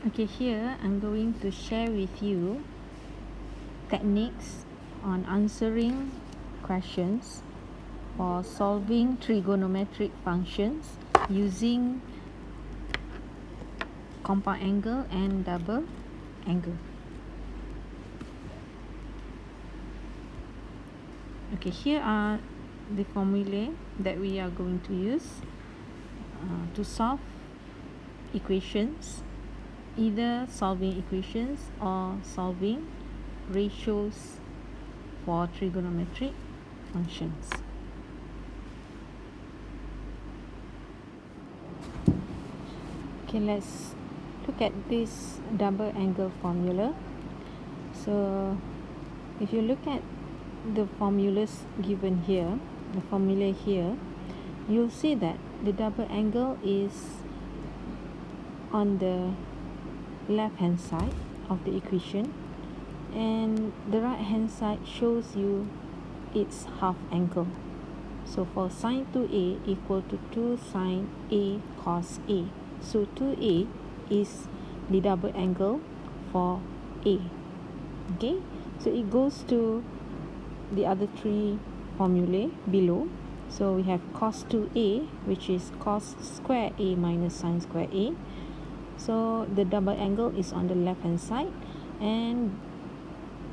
Okay, here I'm going to share with you techniques on answering questions or solving trigonometric functions using compound angle and double angle. Okay, here are the formulae that we are going to use to solve equations, either solving equations or solving ratios for trigonometric functions. Okay, let's look at this double angle formula. So if you look at the formulas given here, the formula here, you'll see that the double angle is on the left hand side of the equation, and the right hand side shows you its half angle. So for sine 2a equal to 2 sine a cos a, so 2a is the double angle for a. Okay, so it goes to the other three formulae below. So we have cos 2a, which is cos square a minus sine square a. So the double angle is on the left hand side, and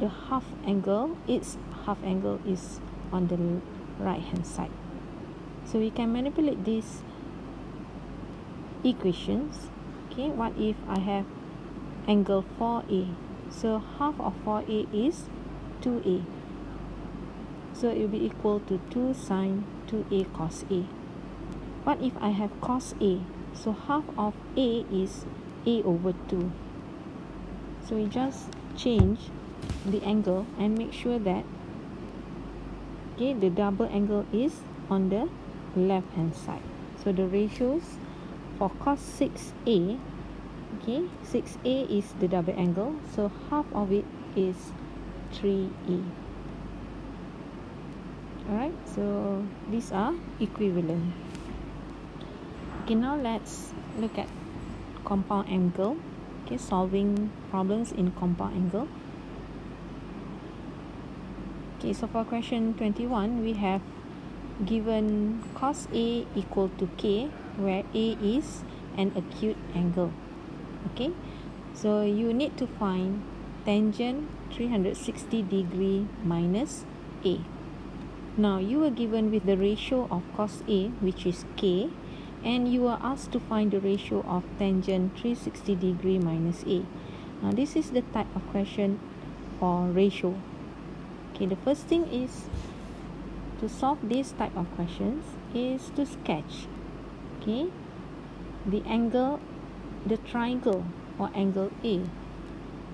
the half angle, its half angle is on the right hand side. So we can manipulate these equations. Okay, what if I have angle 4a? So half of 4a is 2a. So it will be equal to 2 sine 2a cos a. What if I have cos a? So half of a is a over 2. So we just change the angle and make sure that the double angle is on the left hand side. So the ratios for cos 6a, 6a is the double angle, so half of it is 3a. Alright, so these are equivalent. Okay, now let's look at compound angle. Okay, solving problems in compound angle. Okay, so for question 21, we have given cos a equal to k, where a is an acute angle. Okay, so you need to find tangent 360 degree minus a. Now you were given with the ratio of cos a, which is k, and you are asked to find the ratio of tangent 360 degree minus a. Now this is the type of question for ratio. Okay, the first thing is to solve this type of questions is to sketch the angle, the triangle for angle A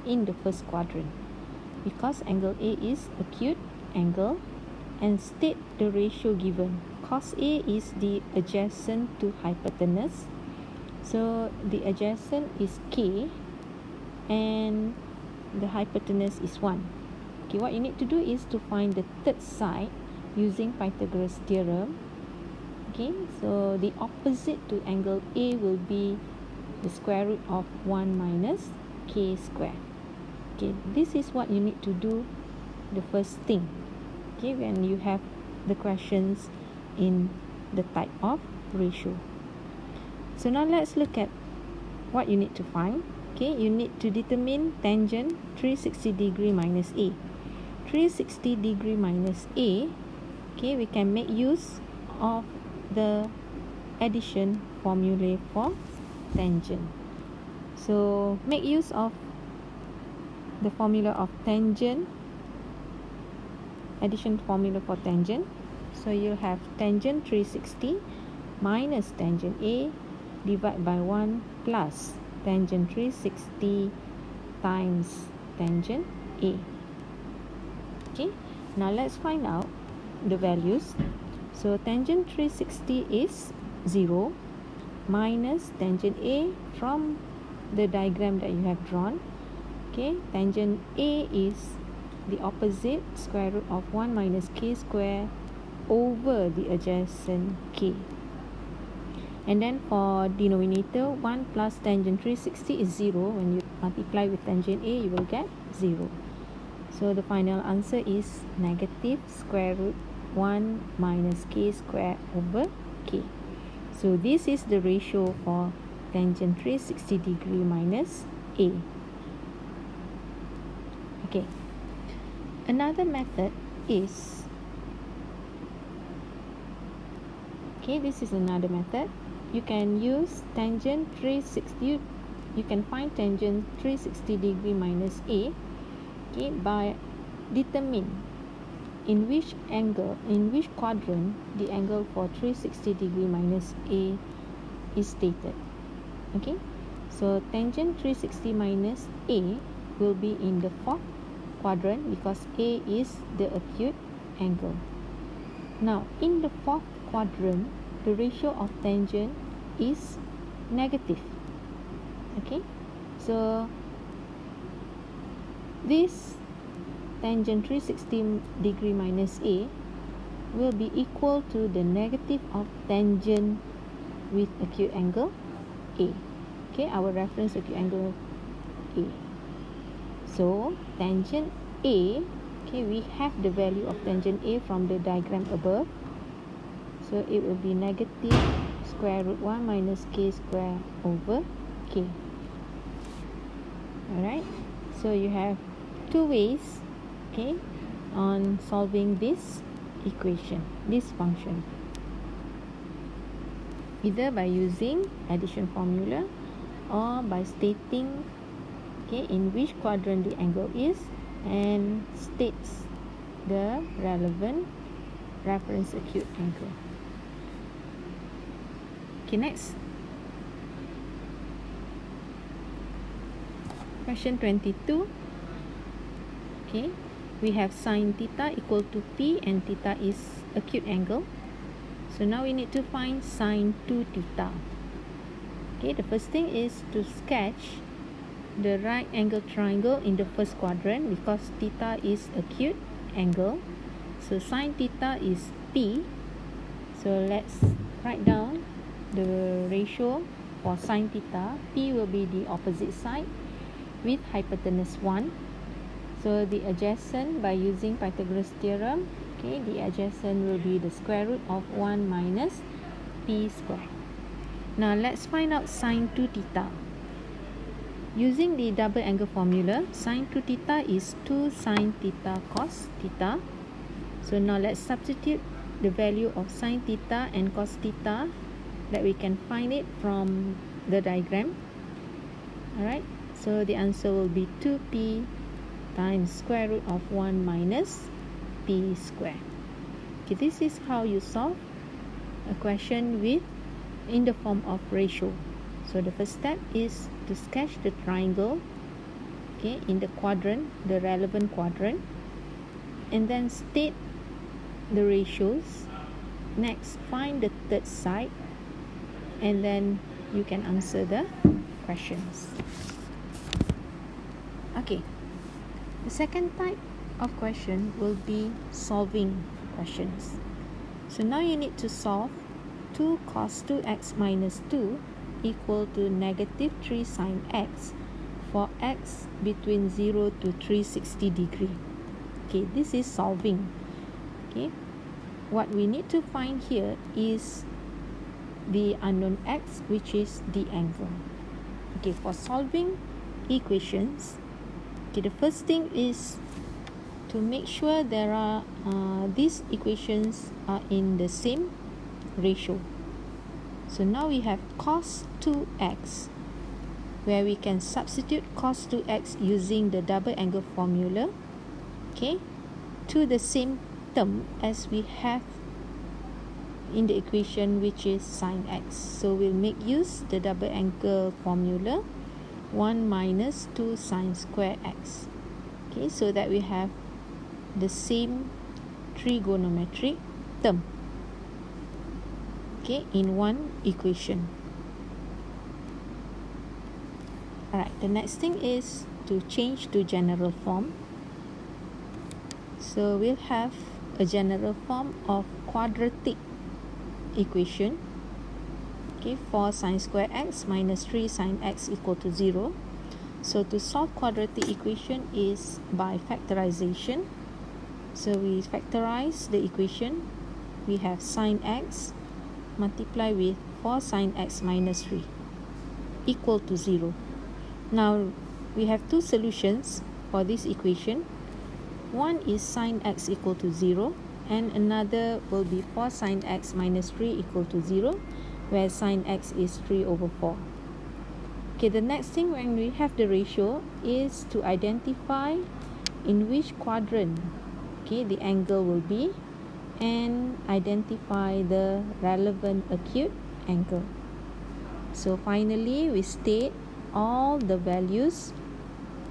in the first quadrant, because angle A is acute angle, and state the ratio given. Cos A is the adjacent to hypotenuse, so the adjacent is k and the hypotenuse is 1. Okay, what you need to do is to find the third side using Pythagoras theorem. Okay, so the opposite to angle A will be the square root of 1 minus k square. Okay, this is what you need to do the first thing, okay, when you have the questions in the type of ratio. So now let's look at what you need to find. Okay, you need to determine tangent 360 degree minus a. 360 degree minus a, okay, we can make use of the addition formulae for tangent. So make use of the formula of tangent, addition formula for tangent. So you'll have tangent 360 minus tangent A divided by 1 plus tangent 360 times tangent A. Okay, now let's find out the values. So tangent 360 is 0 minus tangent A from the diagram that you have drawn. Okay, tangent A is the opposite, square root of 1 minus k square over the adjacent k. And then for denominator, 1 plus tangent 360 is 0. When you multiply with tangent A, you will get 0. So the final answer is negative square root 1 minus k squared over k. So this is the ratio for tangent 360 degree minus A. Okay. Another method is, this is another method. You can use tangent 360, you can find tangent 360 degree minus A, by determine in which quadrant the angle for 360 degree minus A is stated. Okay, so tangent 360 minus A will be in the fourth quadrant because A is the acute angle. Now, in the fourth quadrant, the ratio of tangent is negative. Okay, so this tangent 360 degree minus A will be equal to the negative of tangent with acute angle A. Okay, our reference acute angle A. So tangent A, we have the value of tangent A from the diagram above. So it will be negative square root 1 minus k square over k. Alright, so you have two ways, on solving this equation, this function. Either by using addition formula or by stating in which quadrant the angle is and states the relevant reference acute angle. Okay, next. Question 22. We have sine theta equal to P and theta is acute angle. So now we need to find sine 2 theta. The first thing is to sketch the right angle triangle in the first quadrant because theta is acute angle. So sine theta is P. So let's write down the ratio for sine theta. P will be the opposite side with hypotenuse 1. So the adjacent, by using Pythagoras theorem, the adjacent will be the square root of 1 minus P square. Now let's find out sine 2 theta. Using the double angle formula, sine 2 theta is 2 sine theta cos theta. So now let's substitute the value of sine theta and cos theta that we can find it from the diagram. Alright, so the answer will be 2p times square root of 1 minus p square. This is how you solve a question with in the form of ratio. So the first step is to sketch the triangle in the quadrant, the relevant quadrant, and then state the ratios. Next, find the third side, and then you can answer the questions. The second type of question will be solving questions. So now you need to solve 2 cos 2x minus 2 equal to negative 3 sine x for x between 0 to 360 degree. This is solving. What we need to find here is the unknown x, which is the angle. For solving equations, the first thing is to make sure there are these equations are in the same ratio. So now we have cos 2x, where we can substitute cos 2x using the double angle formula, to the same term as we have in the equation, which is sine x. So we'll make use the double angle formula, 1 minus 2 sine square x, so that we have the same trigonometric term in one equation. Alright, the next thing is to change to general form. So we'll have a general form of quadratic equation. Okay, 4 sine square x minus 3 sine x equal to 0. So to solve quadratic equation is by factorization. So we factorize the equation. We have sine x multiply with 4 sine x minus 3 equal to 0. Now we have two solutions for this equation. One is sine x equal to 0 and another will be 4 sine x minus 3 equal to 0, where sine x is 3 over 4. Okay, the next thing when we have the ratio is to identify in which quadrant, okay, the angle will be, and identify the relevant acute angle. So finally we state all the values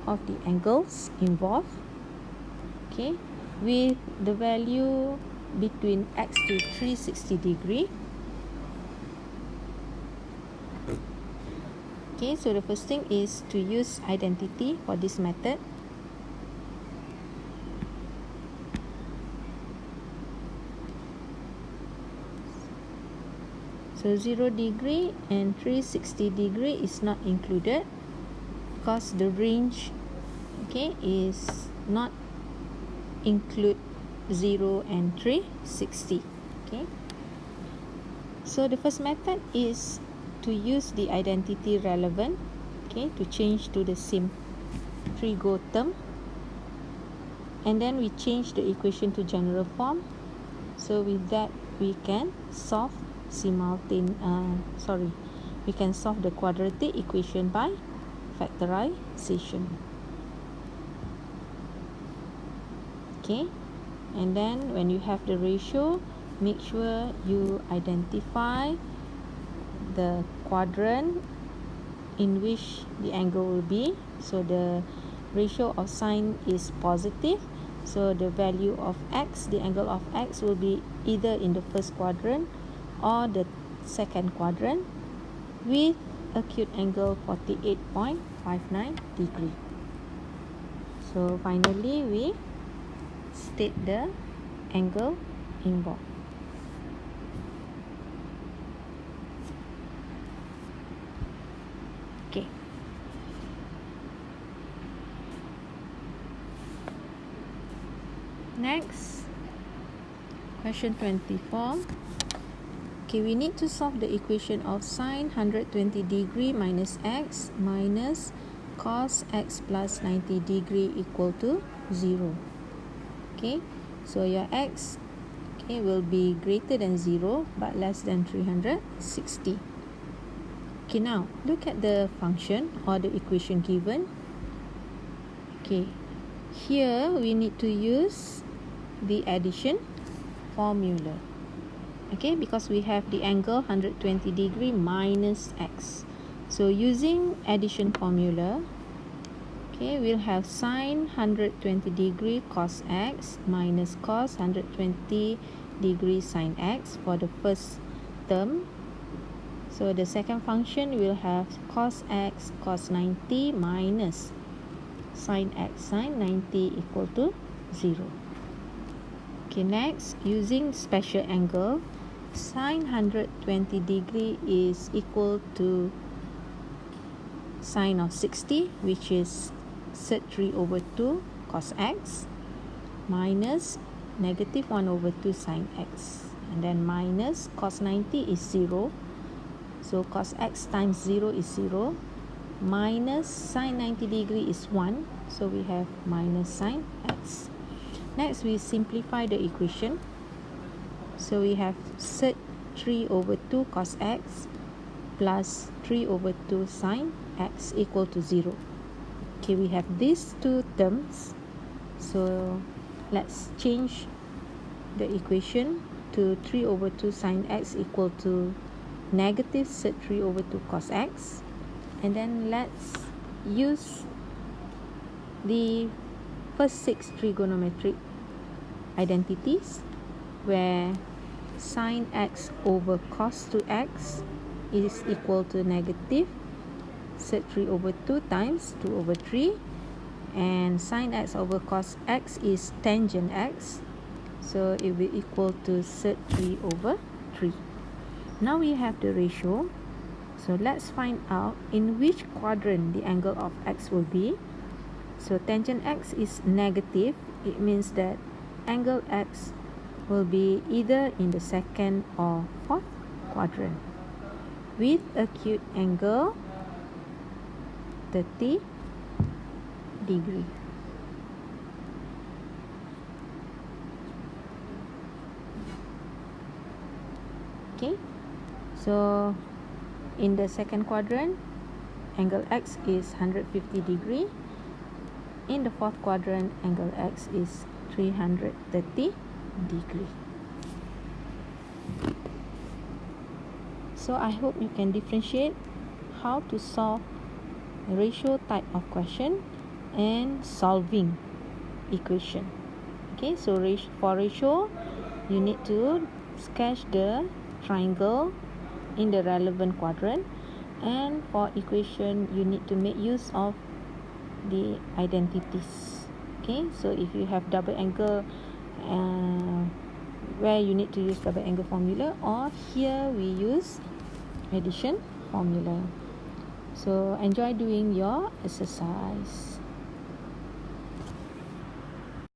of the angles involved, okay, with the value between x to 360 degree. Okay, so the first thing is to use identity for this method. So 0 degree and 360 degree is not included because the range, okay, is not include 0 and 360. Okay, so the first method is to use the identity relevant, okay, to change to the same trigo term, and then we change the equation to general form. So with that we can solve we can solve the quadratic equation by factorization. Okay, and then when you have the ratio, make sure you identify the quadrant in which the angle will be. So the ratio of sine is positive, so the value of x, the angle of x, will be either in the first quadrant or the second quadrant with acute angle 48.59 degree. So finally we state the angle involved. Okay. Next, question 24. Okay, we need to solve the equation of sine 120 degree minus x minus cos x plus 90 degree equal to 0. Okay, so your x, okay, will be greater than 0 but less than 360. Okay, now look at the function or the equation given. Okay, here we need to use the addition formula. Okay, because we have the angle 120 degree minus x. So using addition formula, okay, we'll have sine 120 degree cos x minus cos 120 degree sine x for the first term. So the second function will have cos x cos 90 minus sine x sine 90 equal to 0. Okay, next, using special angle, sine 120 degree is equal to sine of 60, which is sec 3 over 2 cos x minus negative 1 over 2 sine x, and then minus cos 90 is 0, so cos x times 0 is 0, minus sine 90 degree is 1, so we have minus sine x. Next, we simplify the equation. So we have sec 3 over 2 cos x plus 3 over 2 sine x equal to 0. Okay, we have these two terms. So let's change the equation to 3 over 2 sine x equal to negative sec 3 over 2 cos x. And then let's use the first 6 trigonometric identities, where sine x over cos 2x is equal to negative sec 3 over 2 times 2 over 3, and sine x over cos x is tangent x, so it will equal to sec 3 over 3. Now we have the ratio. So let's find out in which quadrant the angle of x will be. So tangent x is negative. It means that angle x will be either in the second or fourth quadrant with acute angle 30 degree. Okay, so in the second quadrant, angle x is 150 degree. In the fourth quadrant, angle x is 330 degree. So I hope you can differentiate how to solve ratio type of question and solving equation. Okay, so for ratio, you need to sketch the triangle in the relevant quadrant, and for equation, you need to make use of the identities. Okay, so if you have double angle, where you need to use double angle formula, or here we use addition formula. So enjoy doing your exercise.